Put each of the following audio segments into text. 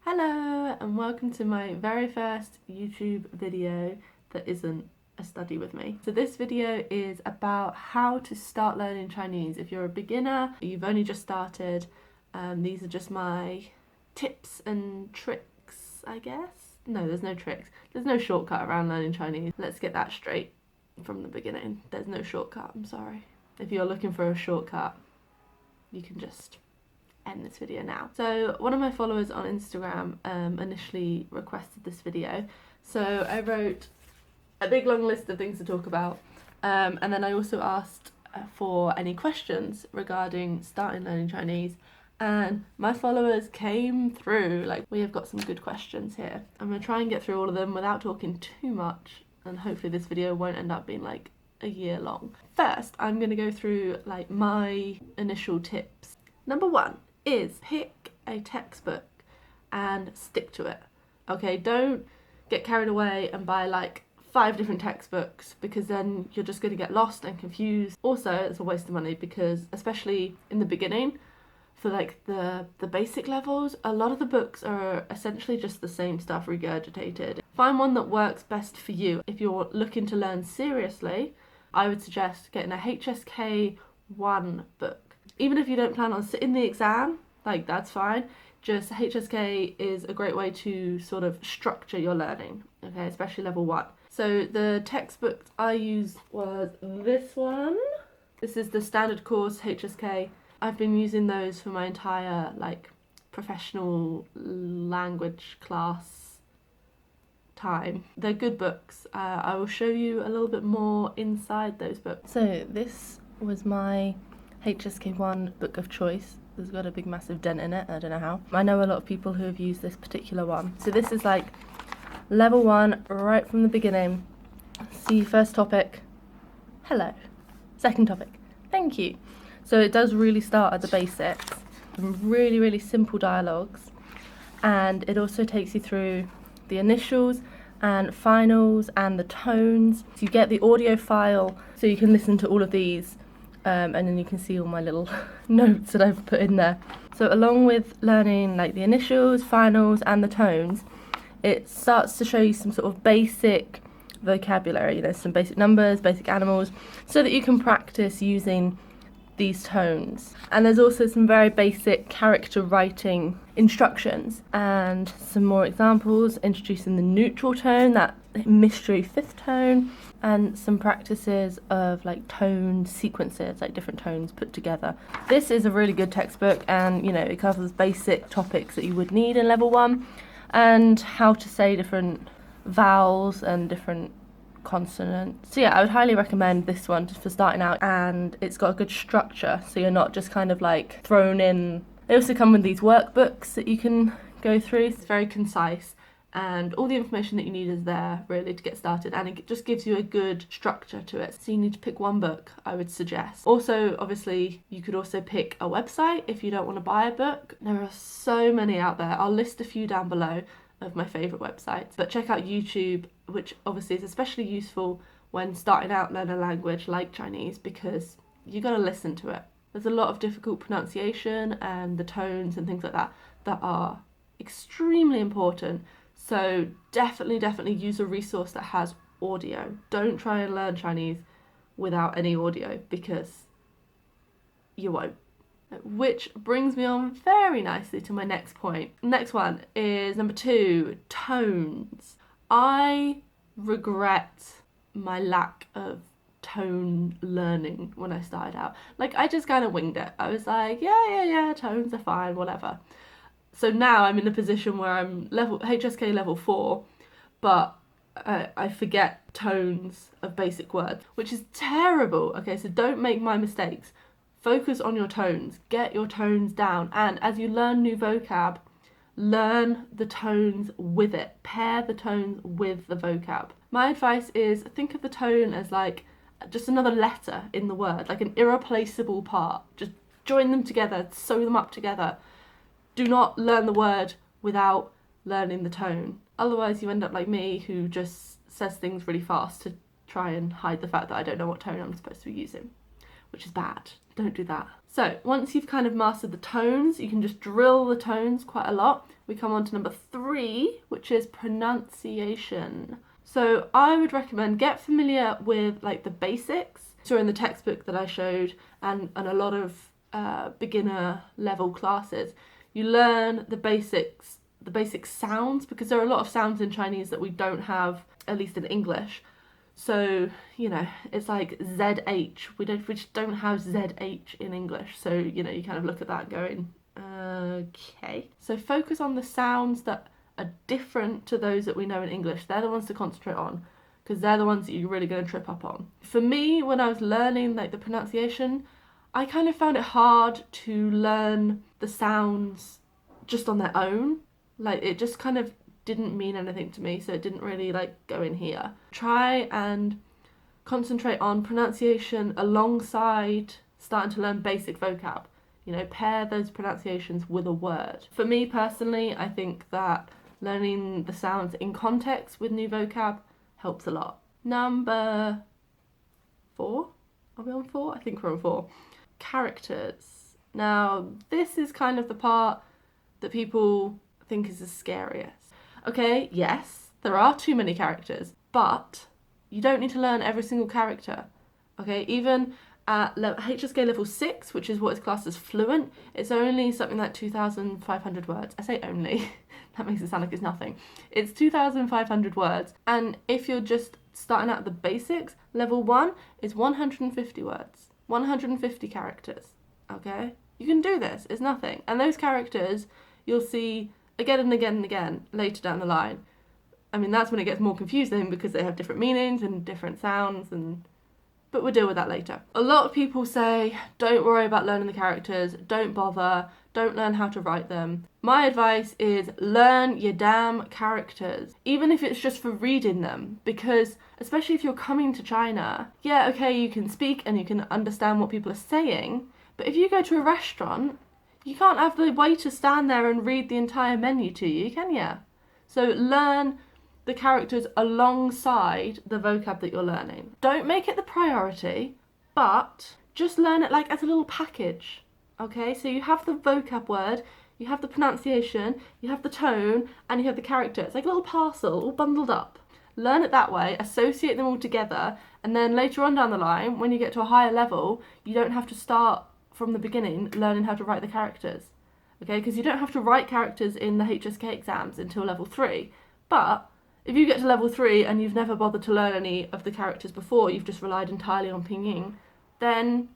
Hello and welcome to my very first YouTube video that isn't a study with me. So this video is about how to start learning Chinese. If you're a beginner, you've only just started, these are just my tips and tricks, I guess. No, there's no tricks. There's no shortcut around learning Chinese. Let's get that straight from the beginning. There's no shortcut, I'm sorry. If you're looking for a shortcut, you can just end this video now. So one of my followers on Instagram initially requested this video, so I wrote a big long list of things to talk about, and then I also asked for any questions regarding starting learning Chinese, and my followers came through. Like, we have got some good questions here. I'm going to try and get through all of them without talking too much, and hopefully this video won't end up being like a year long. First, I'm going to go through like my initial tips. Number one is pick a textbook and stick to it. Okay, don't get carried away and buy like 5 different textbooks, because then you're just going to get lost and confused. Also, it's a waste of money because, especially in the beginning, for like the basic levels, a lot of the books are essentially just the same stuff regurgitated. Find one that works best for you. If you're looking to learn seriously, I would suggest getting a HSK1 book. Even if you don't plan on sitting the exam, like, that's fine. Just HSK is a great way to sort of structure your learning, okay, especially level 1. So the textbook I used was this one. This is the Standard Course HSK. I've been using those for my entire like professional language class time. They're good books. I will show you a little bit more inside those books. So this was my HSK1 book of choice. There's got a big massive dent in it, I don't know how. I know a lot of people who have used this particular one. So this is like level 1 right from the beginning. See, first topic, hello. Second topic, thank you. So it does really start at the basics, really simple dialogues, and it also takes you through the initials and finals and the tones. So you get the audio file so you can listen to all of these. And then you can see all my little notes that I've put in there. So along with learning like the initials, finals and the tones, it starts to show you some sort of basic vocabulary, you know, some basic numbers, basic animals, so that you can practice using these tones. And there's also some very basic character writing instructions and some more examples, introducing the neutral tone, that mystery 5th tone, and some practices of like tone sequences, like different tones put together. This is a really good textbook, and you know, it covers basic topics that you would need in level 1, and how to say different vowels and different consonants. So yeah, I would highly recommend this one just for starting out, and it's got a good structure, so you're not just kind of like thrown in. They also come with these workbooks that you can go through. It's very concise, and all the information that you need is there really to get started, and it just gives you a good structure to it. So you need to pick one book, I would suggest. Also, obviously, you could also pick a website if you don't want to buy a book. There are so many out there. I'll list a few down below of my favourite websites, but check out YouTube, which obviously is especially useful when starting out learning a language like Chinese, because you got to listen to it. There's a lot of difficult pronunciation and the tones and things like that that are extremely important. So definitely use a resource that has audio. Don't try and learn Chinese without any audio, because you won't. Which brings me on very nicely to my next point. Next one is number 2, tones. I regret my lack of tone learning when I started out. Like, I just kind of winged it. I was like, yeah, tones are fine, whatever. So now I'm in a position where I'm HSK level 4, but I forget tones of basic words, which is terrible. Okay, so don't make my mistakes. Focus on your tones. Get your tones down. And as you learn new vocab, learn the tones with it. Pair the tones with the vocab. My advice is think of the tone as like just another letter in the word, like an irreplaceable part. Just join them together, sew them up together. Do not learn the word without learning the tone. Otherwise you end up like me, who just says things really fast to try and hide the fact that I don't know what tone I'm supposed to be using, which is bad. don't do that. So once you've kind of mastered the tones, you can just drill the tones quite a lot. We come on to number 3, which is pronunciation. So I would recommend get familiar with like the basics. So in the textbook that I showed and a lot of beginner level classes, you learn the basic sounds, because there are a lot of sounds in Chinese that we don't have, at least in English. So, you know, it's like ZH. We just don't have ZH in English. So, you know, you kind of look at that going, okay. So focus on the sounds that are different to those that we know in English. They're the ones to concentrate on, because they're the ones that you're really going to trip up on. For me, when I was learning like the pronunciation, I kind of found it hard to learn the sounds just on their own. Like, it just kind of didn't mean anything to me, so it didn't really like go in here. Try and concentrate on pronunciation alongside starting to learn basic vocab. You know, pair those pronunciations with a word. For me personally, I think that learning the sounds in context with new vocab helps a lot. Number 4? Are we on 4? I think we're on 4. Characters. Now, this is kind of the part that people think is the scariest. Okay, yes, there are too many characters, but you don't need to learn every single character. Okay, even at HSK level 6, which is what is classed as fluent, it's only something like 2,500 words. I say only, that makes it sound like it's nothing. It's 2,500 words, and if you're just starting out at the basics, level 1 is 150 words, 150 characters, okay? You can do this, it's nothing. And those characters you'll see again and again and again later down the line. I mean, that's when it gets more confusing because they have different meanings and different sounds, but we'll deal with that later. A lot of people say, don't worry about learning the characters, don't bother, don't learn how to write them. My advice is learn your damn characters, even if it's just for reading them, because especially if you're coming to China, yeah, okay, you can speak and you can understand what people are saying, but if you go to a restaurant, you can't have the waiter stand there and read the entire menu to you, can you? So learn the characters alongside the vocab that you're learning. Don't make it the priority, but just learn it like as a little package, okay? So you have the vocab word, you have the pronunciation, you have the tone, and you have the character. It's like a little parcel, all bundled up. Learn it that way, associate them all together, and then later on down the line, when you get to a higher level, you don't have to start from the beginning learning how to write the characters, okay? Because you don't have to write characters in the HSK exams until level 3, but if you get to level 3 and you've never bothered to learn any of the characters before, you've just relied entirely on pinyin, then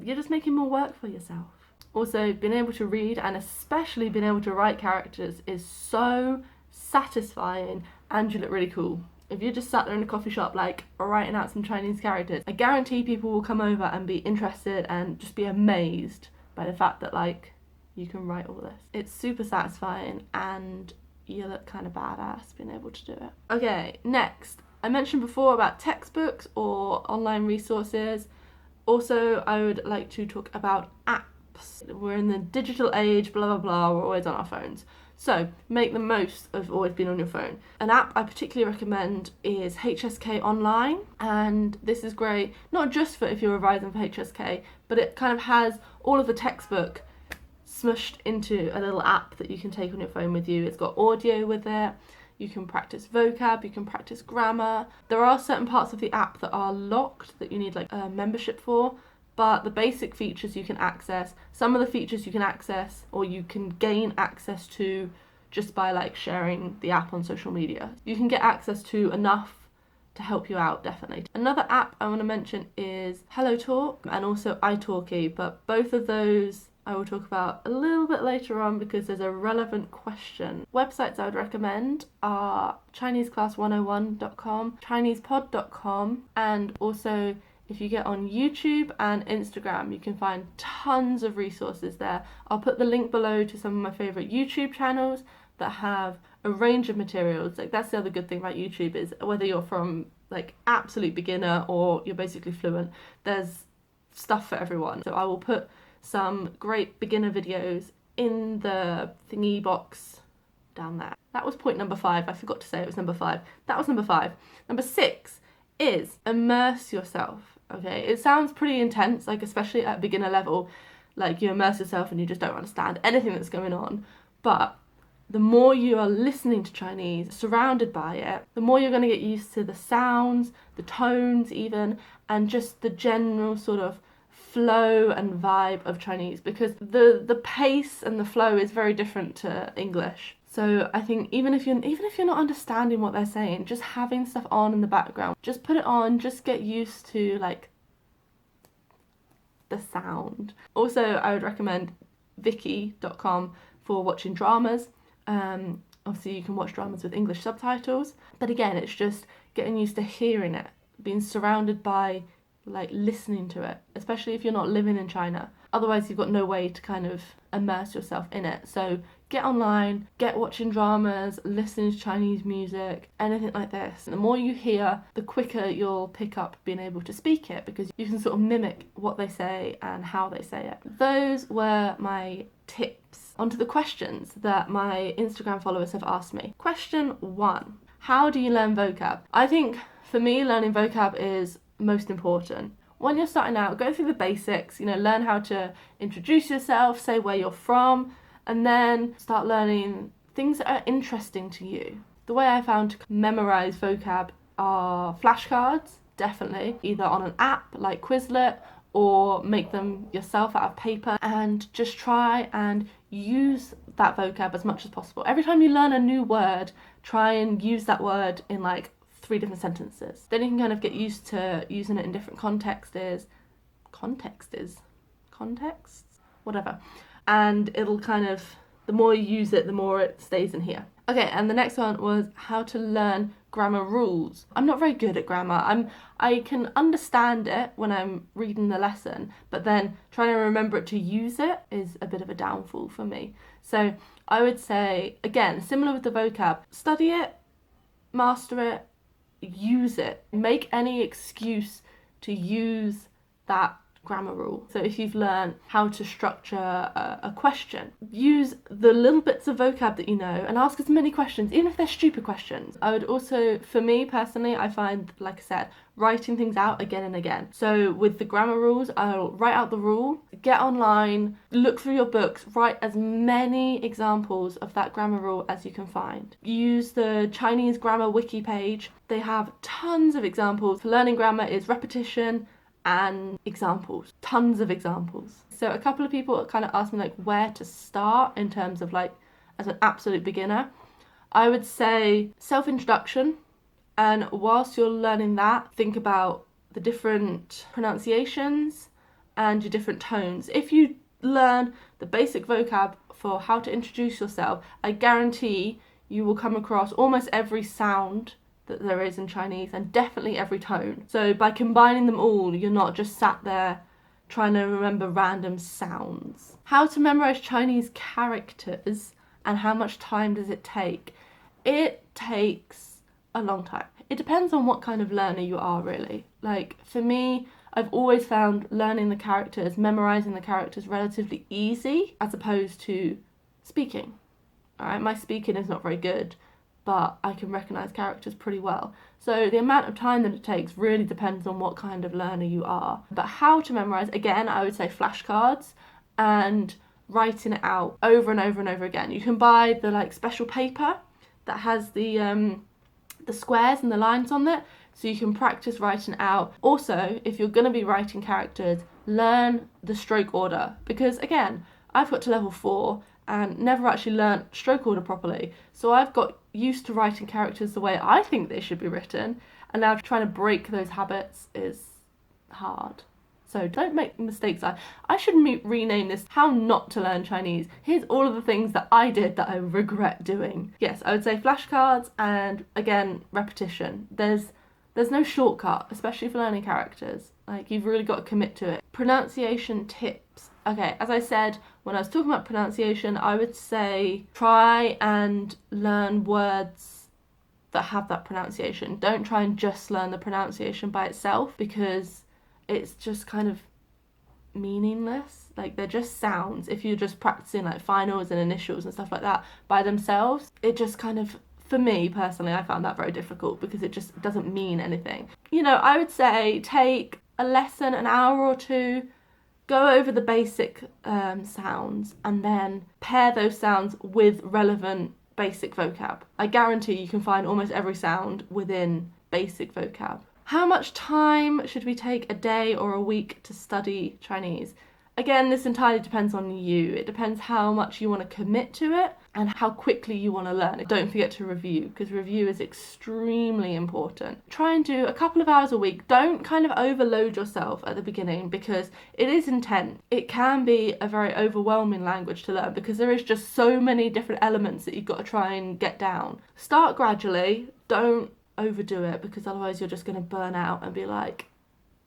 you're just making more work for yourself. Also, being able to read and especially being able to write characters is so satisfying, and you look really cool. If you're just sat there in a coffee shop like writing out some Chinese characters, I guarantee people will come over and be interested and just be amazed by the fact that like you can write all this. It's super satisfying and you look kind of badass being able to do it. Okay, next. I mentioned before about textbooks or online resources. Also, I would like to talk about apps. We're in the digital age, blah, blah, blah. We're always on our phones. So make the most of always being on your phone. An app I particularly recommend is HSK Online, and this is great, not just for if you're revising for HSK, but it kind of has all of the textbook smushed into a little app that you can take on your phone with you. It's got audio with it, you can practice vocab, you can practice grammar. There are certain parts of the app that are locked that you need like a membership for, but the basic features you can access. Some of the features you can access or you can gain access to just by like sharing the app on social media. You can get access to enough to help you out, definitely. Another app I want to mention is Hellotalk and also italki, but both of those I will talk about a little bit later on because there's a relevant question. Websites I would recommend are ChineseClass101.com, ChinesePod.com, and also if you get on YouTube and Instagram, you can find tons of resources there. I'll put the link below to some of my favourite YouTube channels that have a range of materials. Like, that's the other good thing about YouTube is whether you're from like absolute beginner or you're basically fluent, there's stuff for everyone. So I will put some great beginner videos in the thingy box down there. That was point number 5. I forgot to say it was number 5. That was number 5. Number 6 is immerse yourself. okay? It sounds pretty intense, like especially at beginner level, like you immerse yourself and you just don't understand anything that's going on. But the more you are listening to Chinese, surrounded by it, the more you're going to get used to the sounds, the tones even, and just the general sort of flow and vibe of Chinese, because the pace and the flow is very different to English. So I think even if you're not understanding what they're saying, just having stuff on in the background, just put it on, just get used to like the sound. Also, I would recommend Wiki.com for watching dramas. Obviously you can watch dramas with English subtitles, but again, it's just getting used to hearing it, being surrounded by, like, listening to it, especially if you're not living in China. Otherwise you've got no way to kind of immerse yourself in it. So get online, get watching dramas, listening to Chinese music, anything like this. And the more you hear, the quicker you'll pick up being able to speak it, because you can sort of mimic what they say and how they say it. Those were my tips. Onto the questions that my Instagram followers have asked me. Question 1. How do you learn vocab? I think for me, learning vocab is most important. When you're starting out, go through the basics, learn how to introduce yourself, say where you're from, and then start learning things that are interesting to you. The way I found to memorize vocab are flashcards, definitely, either on an app like Quizlet or make them yourself out of paper, and just try and use that vocab as much as possible. Every time you learn a new word, try and use that word in like 3 different sentences. Then you can kind of get used to using it in different contexts, whatever. And it'll kind of, the more you use it, the more it stays in here. Okay, and the next one was how to learn grammar rules. I'm not very good at grammar. I can understand it when I'm reading the lesson, but then trying to remember it to use it is a bit of a downfall for me. So I would say, again, similar with the vocab, study it, master it, use it. Make any excuse to use that grammar rule. So if you've learned how to structure a question, use the little bits of vocab that you know and ask as many questions, even if they're stupid questions. I would also, for me personally, I find, like I said, writing things out again and again. So with the grammar rules, I'll write out the rule, get online, look through your books, write as many examples of that grammar rule as you can find. Use the Chinese grammar wiki page. They have tons of examples. For learning grammar is repetition and examples, tons of examples. So a couple of people kind of asked me like where to start in terms of like as an absolute beginner. I would say self-introduction, and whilst you're learning that, think about the different pronunciations and your different tones. If you learn the basic vocab for how to introduce yourself, I guarantee you will come across almost every sound that there is in Chinese, and definitely every tone. So by combining them all, you're not just sat there trying to remember random sounds. How to memorize Chinese characters and how much time does it take? It takes a long time. It depends on what kind of learner you are, really. Like for me, I've always found learning the characters, memorizing the characters relatively easy as opposed to speaking. Alright, my speaking is not very good, but I can recognise characters pretty well. So the amount of time that it takes really depends on what kind of learner you are. But how to memorise, again, I would say flashcards and writing it out over and over and over again. You can buy the like special paper that has the squares and the lines on it, so you can practice writing it out. Also, if you're going to be writing characters, learn the stroke order, because again, I've got to level 4 and never actually learnt stroke order properly. So I've got used to writing characters the way I think they should be written, and now trying to break those habits is hard. So don't make mistakes. I should rename this How Not to Learn Chinese. Here's all of the things that I did that I regret doing. Yes, I would say flashcards and, again, repetition. There's no shortcut, especially for learning characters. Like, you've really got to commit to it. Pronunciation tips. Okay, as I said, when I was talking about pronunciation, I would say try and learn words that have that pronunciation. Don't try and just learn the pronunciation by itself, because it's just kind of meaningless. Like, they're just sounds. If you're just practicing like finals and initials and stuff like that by themselves, it just kind of, for me personally, I found that very difficult because it just doesn't mean anything. I would say take a lesson, an hour or two, go over the basic sounds and then pair those sounds with relevant basic vocab. I guarantee you can find almost every sound within basic vocab. How much time should we take a day or a week to study Chinese? Again, this entirely depends on you. It depends how much you want to commit to it and how quickly you want to learn it. Don't forget to review, because review is extremely important. Try and do a couple of hours a week. Don't kind of overload yourself at the beginning, because it is intense. It can be a very overwhelming language to learn because there is just so many different elements that you've got to try and get down. Start gradually. Don't overdo it, because otherwise you're just going to burn out and be like,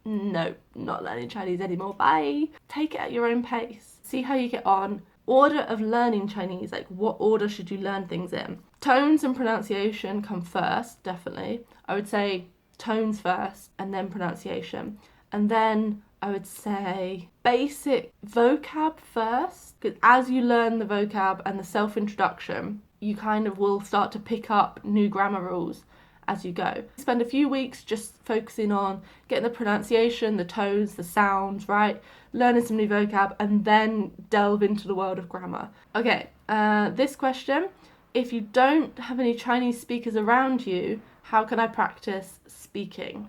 no, not learning Chinese anymore, bye. Take it at your own pace. See how you get on. Order of learning Chinese, like what order should you learn things in? Tones and pronunciation come first, definitely. I would say tones first and then pronunciation. And then I would say basic vocab first, because as you learn the vocab and the self-introduction, you kind of will start to pick up new grammar rules as you go. Spend a few weeks just focusing on getting the pronunciation, the tones, the sounds right, learning some new vocab, and then delve into the world of grammar. Okay, this question: if you don't have any Chinese speakers around you, how can I practice speaking?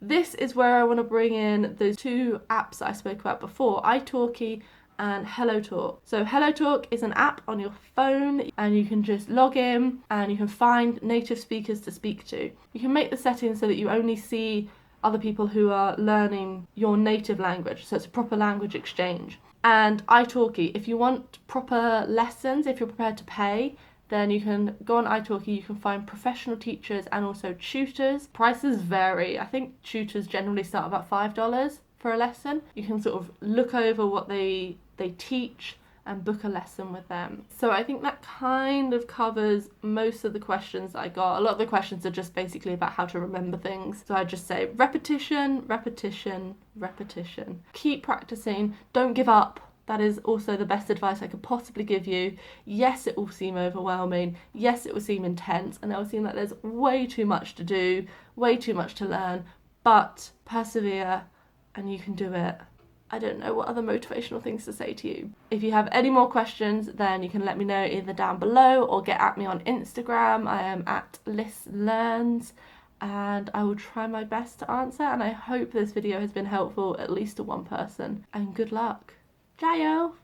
This is where I want to bring in those two apps that I spoke about before, italki and Hellotalk. So Hellotalk is an app on your phone, and you can just log in and you can find native speakers to speak to. You can make the settings so that you only see other people who are learning your native language, so it's a proper language exchange. And italki, if you want proper lessons, if you're prepared to pay, then you can go on italki. You can find professional teachers and also tutors. Prices vary. I think tutors generally start about $5 for a lesson. You can sort of look over what they teach and book a lesson with them. So I think that kind of covers most of the questions that I got. A lot of the questions are just basically about how to remember things. So I just say repetition, repetition, repetition. Keep practicing. Don't give up. That is also the best advice I could possibly give you. Yes, it will seem overwhelming. Yes, it will seem intense, and it will seem like there's way too much to do, way too much to learn, but persevere and you can do it. I don't know what other motivational things to say to you. If you have any more questions, then you can let me know either down below or get at me on Instagram. I am at LisLearns, and I will try my best to answer, and I hope this video has been helpful at least to one person. And good luck. 加油!